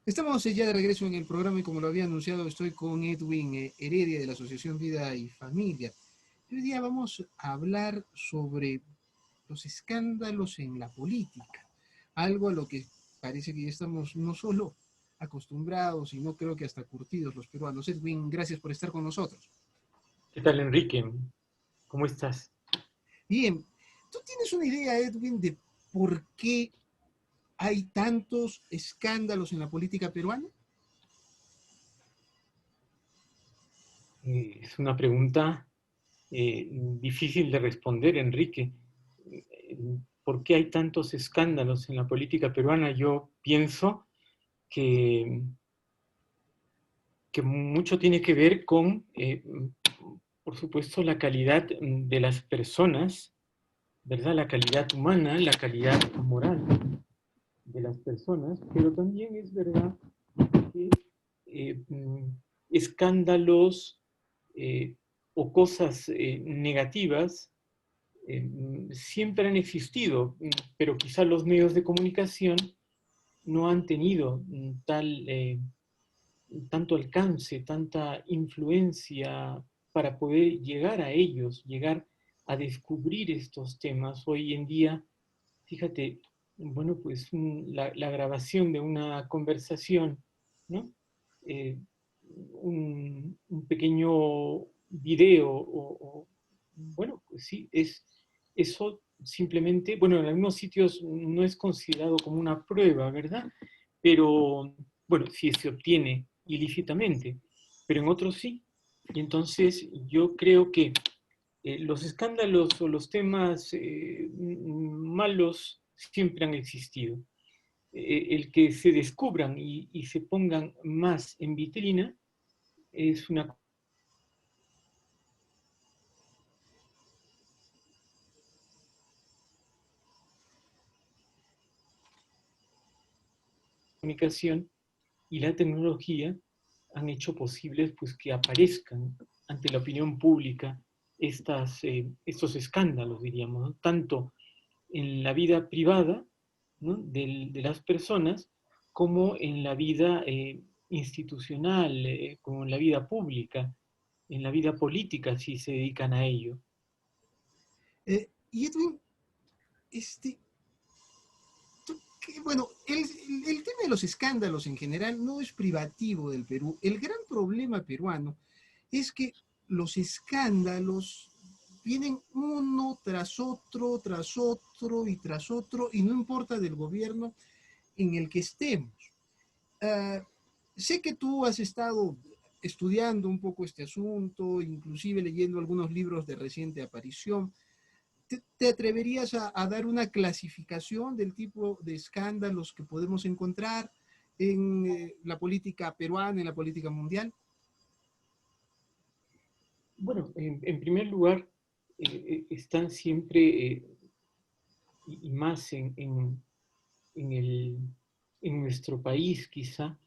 Estamos ya de regreso en el programa y como lo había anunciado estoy con Edwin Heredia de la Asociación Vida y Familia. Hoy día vamos a hablar sobre los escándalos en la política, algo a lo que parece que ya estamos no solo acostumbrados, sino creo que hasta curtidos los peruanos. Edwin, gracias por estar con nosotros. ¿Qué tal, Enrique? ¿Cómo estás? Bien, ¿tú tienes una idea, Edwin, de por qué hay tantos escándalos en la política peruana? Es una pregunta difícil de responder, Enrique. ¿Por qué hay tantos escándalos en la política peruana? Yo pienso que, que mucho tiene que ver con, por supuesto, la calidad de las personas, ¿verdad? La calidad humana, la calidad moral de las personas, pero también es verdad que eh, escándalos eh, o cosas negativas siempre han existido, pero quizá los medios de comunicación no han tenido tanto alcance, tanta influencia para poder llegar a ellos, llegar a descubrir estos temas. Hoy en día, fíjate, bueno, pues la grabación de una conversación, ¿no? Eh, un pequeño video bueno, pues sí, eso simplemente, bueno, en algunos sitios no es considerado como una prueba, ¿verdad? Pero, bueno, si se obtiene ilícitamente, pero en otros sí. Y entonces yo creo que los escándalos o los temas malos siempre han existido. El que se descubran y se pongan más en vitrina es una comunicación y la tecnología han hecho posibles pues, que aparezcan ante la opinión pública estos escándalos, diríamos, ¿no? Tanto en la vida privada, ¿no? De las personas como en la vida institucional, como en la vida pública, en la vida política, si se dedican a ello. Y Edwin, este, bueno, el tema de los escándalos en general no es privativo del Perú. El gran problema peruano es que los escándalos vienen uno tras otro y tras otro, y no importa del gobierno en el que estemos. Uh, Sé que tú has estado estudiando un poco este asunto, inclusive leyendo algunos libros de reciente aparición. ¿Te atreverías a dar una clasificación del tipo de escándalos que podemos encontrar en la política peruana, en la política mundial? Bueno, en primer lugar, están siempre, y más en, el, en nuestro país quizá,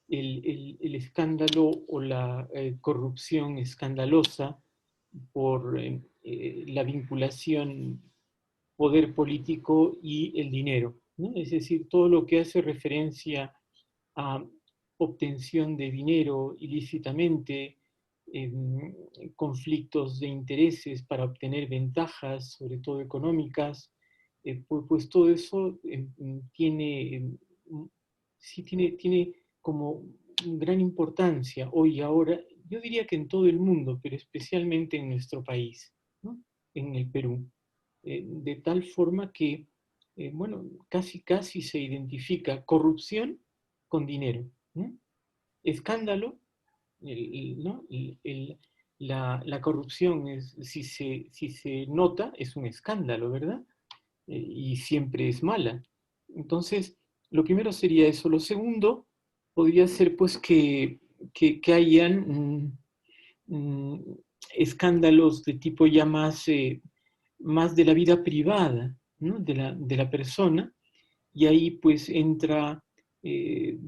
el escándalo o la corrupción escandalosa por la vinculación poder político y el dinero, ¿no? Es decir, todo lo que hace referencia a obtención de dinero ilícitamente, eh, conflictos de intereses para obtener ventajas, sobre todo económicas, pues, todo eso sí tiene como gran importancia hoy y ahora, yo diría que en todo el mundo, pero especialmente en nuestro país, ¿no? En el Perú. De tal forma que, bueno, casi se identifica corrupción con dinero, ¿no? Escándalo, ¿no? La corrupción, si se nota, es un escándalo, ¿verdad? Y siempre es mala. Entonces, lo primero sería eso. Lo segundo podría ser pues que hayan mm, escándalos de tipo ya más de la vida privada, ¿no? De la persona, y ahí pues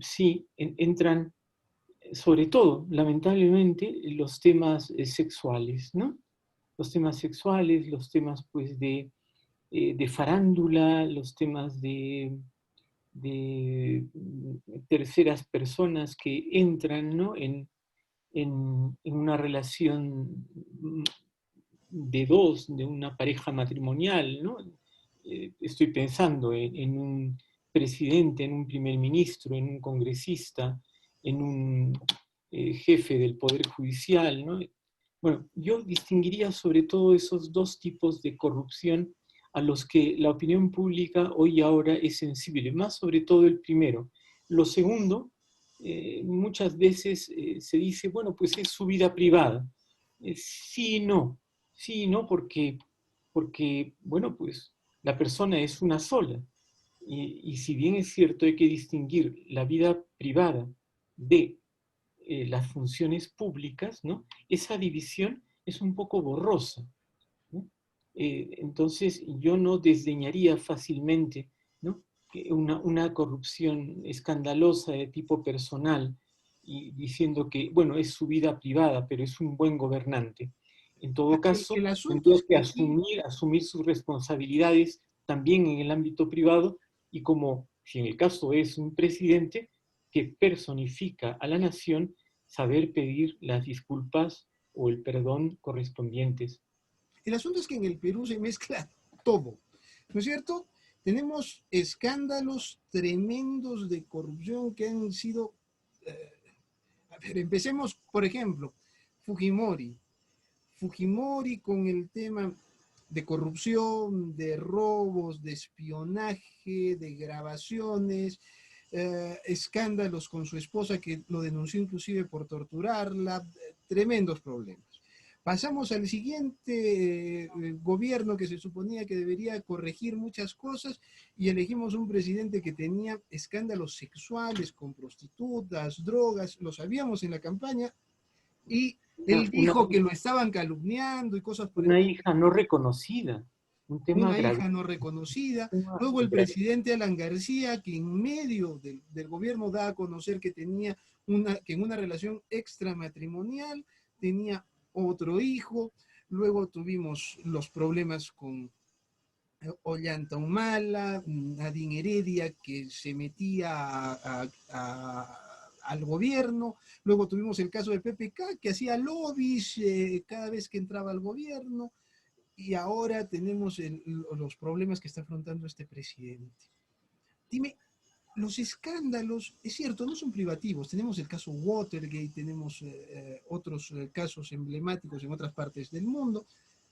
sí, entran sobre todo, lamentablemente, los temas sexuales, ¿no? Los temas sexuales, los temas pues de farándula, los temas de terceras personas que entran, ¿no? En una relación de dos, de una pareja matrimonial, ¿no? Estoy pensando en un presidente, en un primer ministro, en un congresista, en un jefe del Poder Judicial, ¿no? Bueno, yo distinguiría sobre todo esos dos tipos de corrupción a los que la opinión pública hoy y ahora es sensible, más sobre todo el primero. Lo segundo, muchas veces se dice, bueno, pues es su vida privada. Sí y no, sí y no, porque, bueno, pues la persona es una sola. Y si bien es cierto, hay que distinguir la vida privada de las funciones públicas, ¿no? Esa división es un poco borrosa, ¿no? Entonces, yo no desdeñaría fácilmente, ¿no? Una corrupción escandalosa de tipo personal y diciendo que, bueno, es su vida privada, pero es un buen gobernante. En todo caso, El asunto tendría es que que aquí, asumir sus responsabilidades también en el ámbito privado y como, si en el caso es un presidente que personifica a la nación, saber pedir las disculpas o el perdón correspondientes. el asunto es que en el Perú se mezcla todo, ¿no es cierto? Tenemos escándalos tremendos de corrupción que han sido... eh, a ver, empecemos, por ejemplo, Fujimori. Fujimori con el tema de corrupción, de robos, de espionaje, de grabaciones, escándalos con su esposa que lo denunció inclusive por torturarla, tremendos problemas. Pasamos al siguiente gobierno que se suponía que debería corregir muchas cosas y elegimos un presidente que tenía escándalos sexuales con prostitutas, drogas, lo sabíamos en la campaña y Una, él una, dijo que lo estaban calumniando y cosas por el una hija no reconocida, un tema una grave. hija no reconocida. Tema Luego el grave. presidente Alan García, que en medio del gobierno da a conocer que tenía que en una relación extramatrimonial tenía otro hijo. Luego tuvimos los problemas con Ollanta Humala, Nadine Heredia, que se metía al gobierno. Luego tuvimos el caso de PPK, que hacía lobbies cada vez que entraba al gobierno. Y ahora tenemos los problemas que está afrontando este presidente. Dime, los escándalos, es cierto, no son privativos. Tenemos el caso Watergate, tenemos otros casos emblemáticos en otras partes del mundo,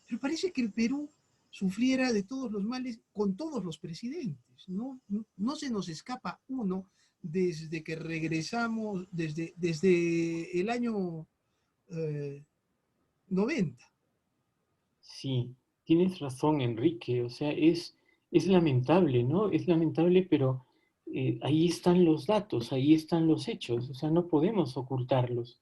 pero parece que el Perú sufriera de todos los males con todos los presidentes. No se nos escapa uno desde que regresamos, desde el año 90. Sí, tienes razón, Enrique. O sea, es lamentable, ¿no? Es lamentable, pero ahí están los datos, ahí están los hechos. O sea, no podemos ocultarlos.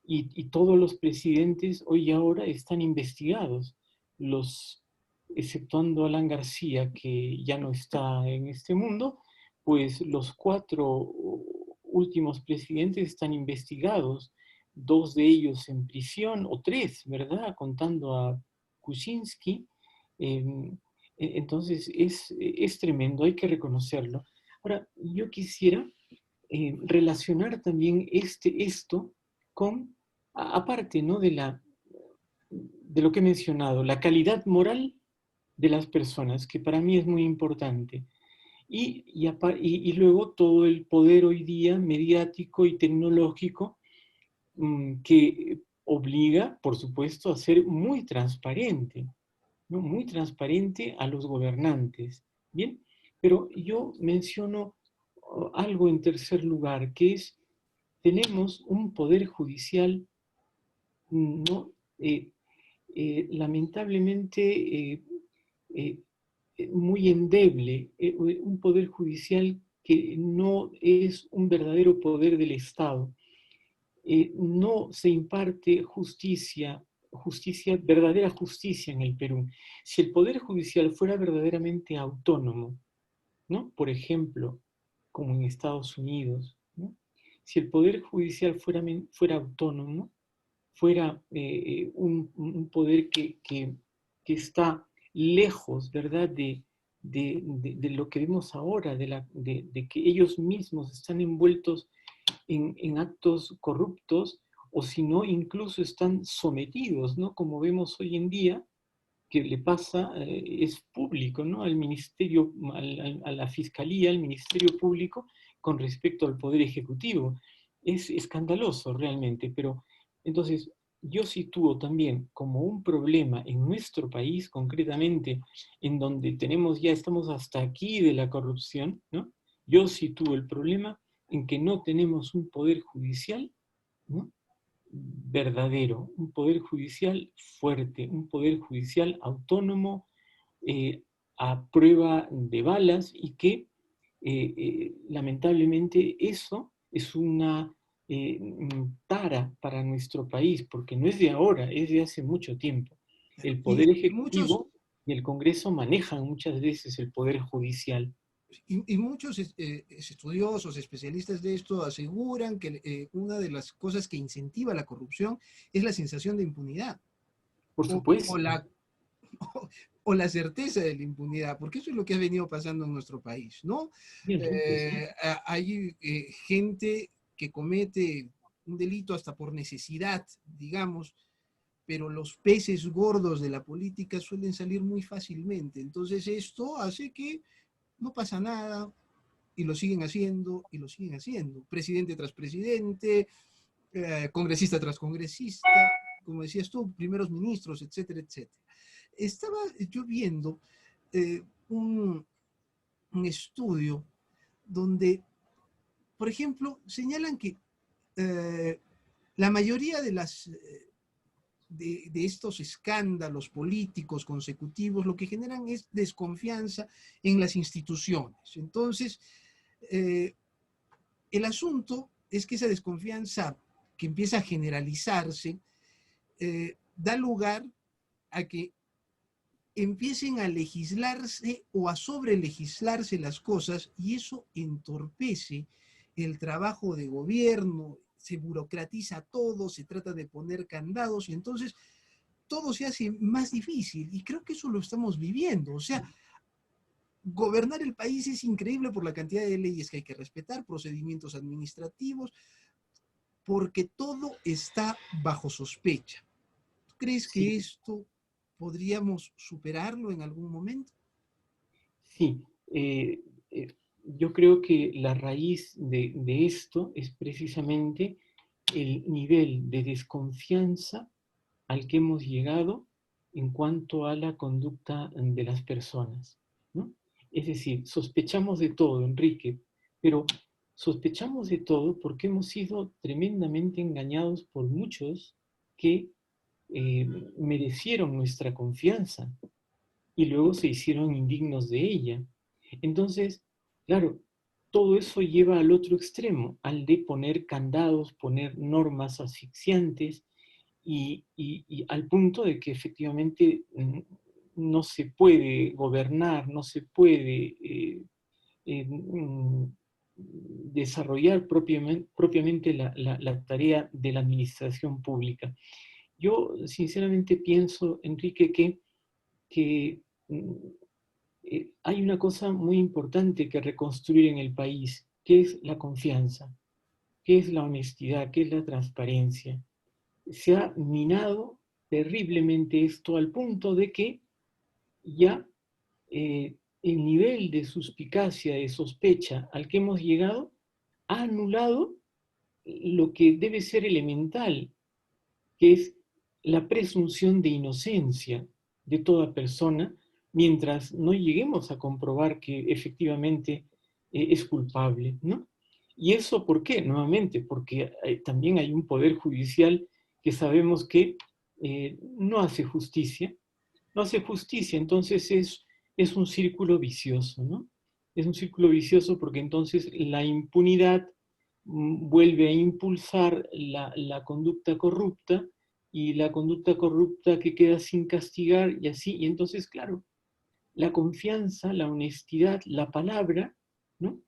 Y todos los presidentes hoy y ahora están investigados. Los, exceptuando Alan García, que ya no está en este mundo, pues los cuatro últimos presidentes están investigados, dos de ellos en prisión, o tres, ¿verdad? Contando a Kuczynski. Entonces es tremendo, hay que reconocerlo. Ahora, yo quisiera relacionar también esto con, aparte, ¿no? De lo que he mencionado, la calidad moral de las personas, que para mí es muy importante. Y luego todo el poder hoy día mediático y tecnológico que obliga, por supuesto, a ser muy transparente, ¿no? Muy transparente a los gobernantes. Bien, pero yo menciono algo en tercer lugar, que es, tenemos un poder judicial, ¿no? Lamentablemente eh, muy endeble, un poder judicial que no es un verdadero poder del Estado. No se imparte verdadera justicia en el Perú. Si el Poder Judicial fuera verdaderamente autónomo, ¿no? Por ejemplo, como en Estados Unidos, ¿no? Si el Poder Judicial fuera autónomo, fuera un poder que está lejos, ¿verdad?, de lo que vemos ahora, de que ellos mismos están envueltos en actos corruptos, o si no, incluso están sometidos, ¿no? Como vemos hoy en día, que le pasa, es público, ¿no? Al ministerio, a la fiscalía, al ministerio público, con respecto al poder ejecutivo. Es escandaloso realmente, pero entonces yo sitúo también como un problema en nuestro país, concretamente, en donde tenemos, ya estamos hasta aquí de la corrupción, ¿no? Yo sitúo el problema en que no tenemos un poder judicial, ¿no? Verdadero, un poder judicial fuerte, un poder judicial autónomo, a prueba de balas, y que lamentablemente eso es una tara para nuestro país, porque no es de ahora, es de hace mucho tiempo. El Y, poder y muchos, ejecutivo y el Congreso manejan muchas veces el poder judicial. y muchos estudiosos, especialistas de esto, aseguran que una de las cosas que incentiva la corrupción es la sensación de impunidad Por o supuesto. la, o la certeza de la impunidad, porque eso es lo que ha venido pasando en nuestro país, ¿no? Sí, Enrique, sí. Hay gente que comete un delito hasta por necesidad, digamos, pero los peces gordos de la política suelen salir muy fácilmente. Entonces esto hace que no pasa nada y lo siguen haciendo y lo siguen haciendo. Presidente tras presidente, congresista tras congresista, como decías tú, primeros ministros, etcétera, etcétera. Estaba yo viendo eh, un, un estudio donde, por ejemplo, señalan que eh, la mayoría de estos escándalos políticos consecutivos lo que generan es desconfianza en las instituciones. Entonces, eh, el asunto es que esa desconfianza que empieza a generalizarse da lugar a que empiecen a legislarse o a sobrelegislarse las cosas y eso entorpece el trabajo de gobierno, se burocratiza todo, se trata de poner candados y entonces todo se hace más difícil y creo que eso lo estamos viviendo. O sea, gobernar el país es increíble por la cantidad de leyes que hay que respetar, procedimientos administrativos, porque todo está bajo sospecha. ¿Tú crees Sí, que esto podríamos superarlo en algún momento? sí, eh, yo creo que la raíz de esto es precisamente el nivel de desconfianza al que hemos llegado en cuanto a la conducta de las personas, ¿no? Es decir, sospechamos de todo, Enrique, pero sospechamos de todo porque hemos sido tremendamente engañados por muchos que eh, merecieron nuestra confianza y luego se hicieron indignos de ella. Entonces, claro, todo eso lleva al otro extremo, al de poner candados, poner normas asfixiantes y al punto de que efectivamente no se puede gobernar, no se puede desarrollar propiamente la tarea de la administración pública. Yo sinceramente pienso, Enrique, que hay una cosa muy importante que reconstruir en el país, que es la confianza, que es la honestidad, que es la transparencia. Se ha minado terriblemente esto al punto de que ya el nivel de suspicacia, de sospecha al que hemos llegado, ha anulado lo que debe ser elemental, que es la presunción de inocencia de toda persona, mientras no lleguemos a comprobar que efectivamente es culpable, ¿no? ¿Y eso por qué? Nuevamente, porque también hay un poder judicial que sabemos que no hace justicia, no hace justicia, entonces es un círculo vicioso, ¿no? Es un círculo vicioso porque entonces la impunidad vuelve a impulsar la conducta corrupta y la conducta corrupta que queda sin castigar y así, y entonces, claro, la confianza, la honestidad, la palabra, ¿no?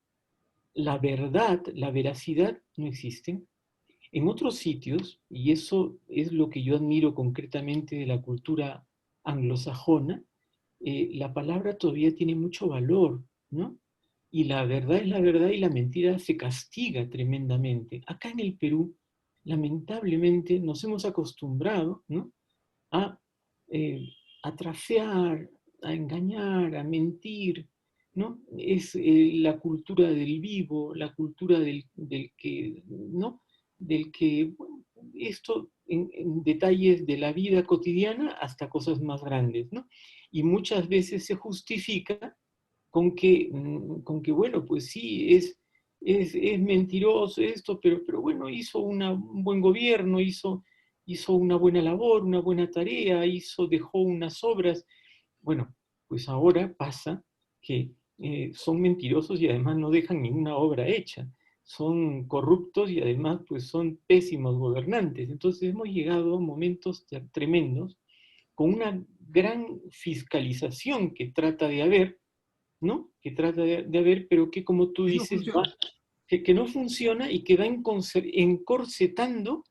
La verdad, la veracidad no existen. En otros sitios, y eso es lo que yo admiro concretamente de la cultura anglosajona, la palabra todavía tiene mucho valor, ¿no? Y la verdad es la verdad y la mentira se castiga tremendamente. Acá en el Perú, lamentablemente, nos hemos acostumbrado, ¿no?, a, eh, a trafear, a engañar, a mentir, ¿no? Es la cultura del vivo, la cultura del que, ¿no? Del que, bueno, esto en detalles de la vida cotidiana hasta cosas más grandes, ¿no? Y muchas veces se justifica con que bueno, pues sí, es mentiroso esto, pero bueno, hizo un buen gobierno, hizo una buena labor, una buena tarea, dejó unas obras. Bueno, pues ahora pasa que son mentirosos y además no dejan ninguna obra hecha. Son corruptos y además pues son pésimos gobernantes. Entonces hemos llegado a momentos tremendos con una gran fiscalización que trata de haber, ¿no? Que trata de haber, pero que como tú Que no dices, funciona. que no funciona y que va encorsetando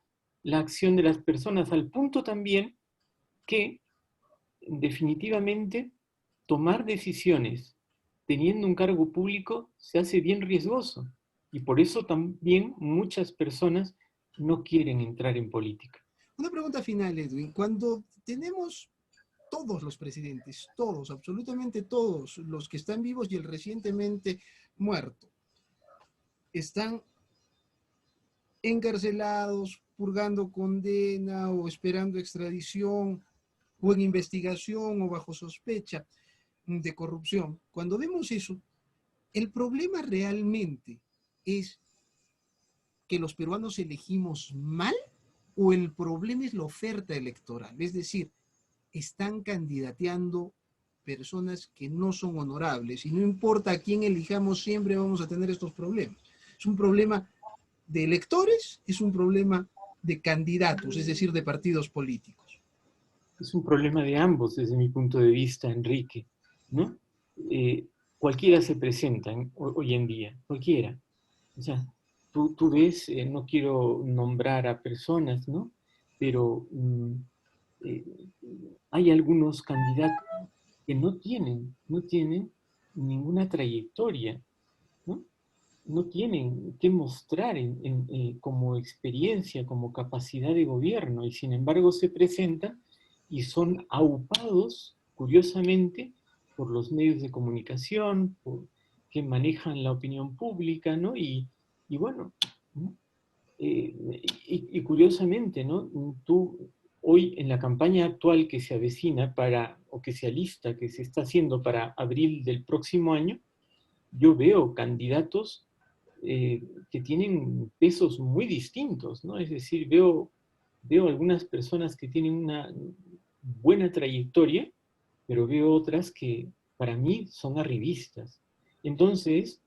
la acción de las personas, al punto también que definitivamente tomar decisiones teniendo un cargo público se hace bien riesgoso. Y por eso también muchas personas no quieren entrar en política. Una pregunta final, Edwin. Cuando tenemos todos los presidentes, todos, absolutamente todos, los que están vivos y el recientemente muerto, están encarcelados, purgando condena o esperando extradición o en investigación o bajo sospecha de corrupción. Cuando vemos eso, el problema realmente es que los peruanos elegimos mal o el problema es la oferta electoral. Es decir, están candidateando personas que no son honorables y no importa a quién elijamos, siempre vamos a tener estos problemas. Es un problema de electores, es un problema de candidatos, es decir, de partidos políticos. Es un problema de ambos desde mi punto de vista, Enrique, ¿no? Cualquiera se presenta hoy en día, cualquiera. O sea, tú ves, no quiero nombrar a personas, ¿no? Pero eh, hay algunos candidatos que no tienen ninguna trayectoria, ¿no? No tienen que mostrar como experiencia, como capacidad de gobierno, y sin embargo se presentan y son aupados, curiosamente, por los medios de comunicación, que manejan la opinión pública, ¿no? Y bueno, ¿no? Y curiosamente, ¿no? Tú hoy en la campaña actual que se avecina o que se alista, que se está haciendo para abril del próximo año, yo veo candidatos que tienen pesos muy distintos, ¿no? Es decir, veo algunas personas que tienen una buena trayectoria, pero veo otras que para mí son arribistas. Entonces,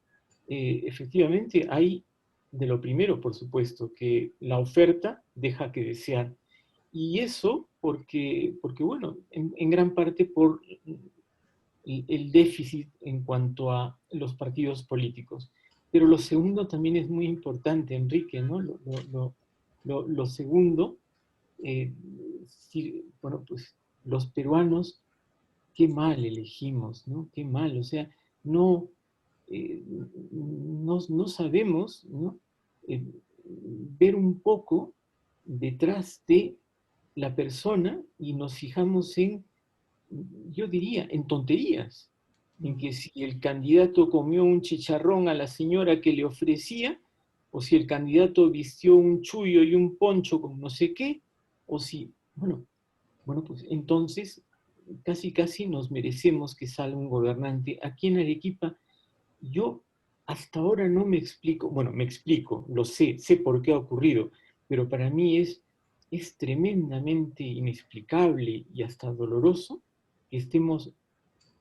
efectivamente, hay de lo primero, por supuesto, que la oferta deja que desear. Y eso porque bueno, en gran parte por el déficit en cuanto a los partidos políticos. Pero lo segundo también es muy importante, Enrique, ¿no? Lo segundo, sí, bueno, pues los peruanos, qué mal elegimos, ¿no? Qué mal, o sea, no, no sabemos, ¿no? Eh, ver un poco detrás de la persona y nos fijamos yo diría, en tonterías, en que si el candidato comió un chicharrón a la señora que le ofrecía, o si el candidato vistió un chullo y un poncho con no sé qué, o si, bueno, pues entonces casi nos merecemos que salga un gobernante. Aquí en Arequipa, yo hasta ahora no me explico, bueno, me explico, lo sé por qué ha ocurrido, pero para mí es tremendamente inexplicable y hasta doloroso que estemos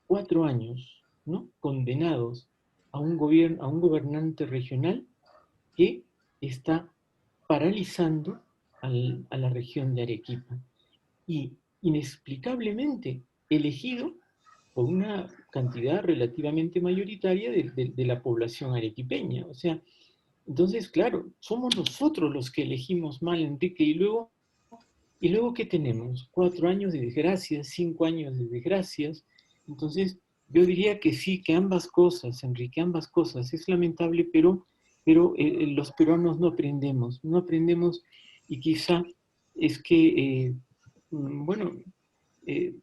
4 años, ¿no?, condenados a un gobierno, a un gobernante regional que está paralizando a la región de Arequipa y inexplicablemente elegido por una cantidad relativamente mayoritaria de la población arequipeña. O sea, entonces, claro, somos nosotros los que elegimos mal, Enrique, y luego ¿qué tenemos? 4 años de desgracias, 5 años de desgracias, Entonces, yo diría que sí, que ambas cosas, Enrique, ambas cosas. Es lamentable, pero los peruanos no aprendemos y quizá es que, bueno,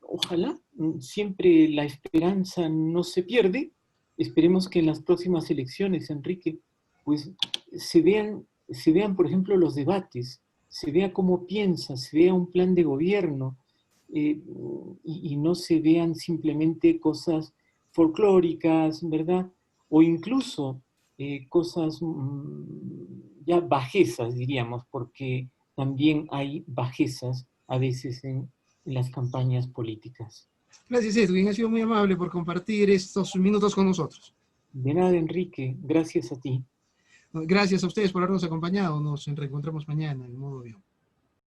ojalá siempre la esperanza no se pierde. Esperemos que en las próximas elecciones, Enrique, pues se vean, por ejemplo, los debates, se vea cómo piensa, se vea un plan de gobierno, eh, y no se vean simplemente cosas folclóricas, ¿verdad? O incluso cosas ya bajezas, diríamos, porque también hay bajezas a veces en las campañas políticas. Gracias, Edwin. Ha sido muy amable por compartir estos minutos con nosotros. De nada, Enrique, gracias a ti. Gracias a ustedes por habernos acompañado. Nos reencontramos mañana en modo avión.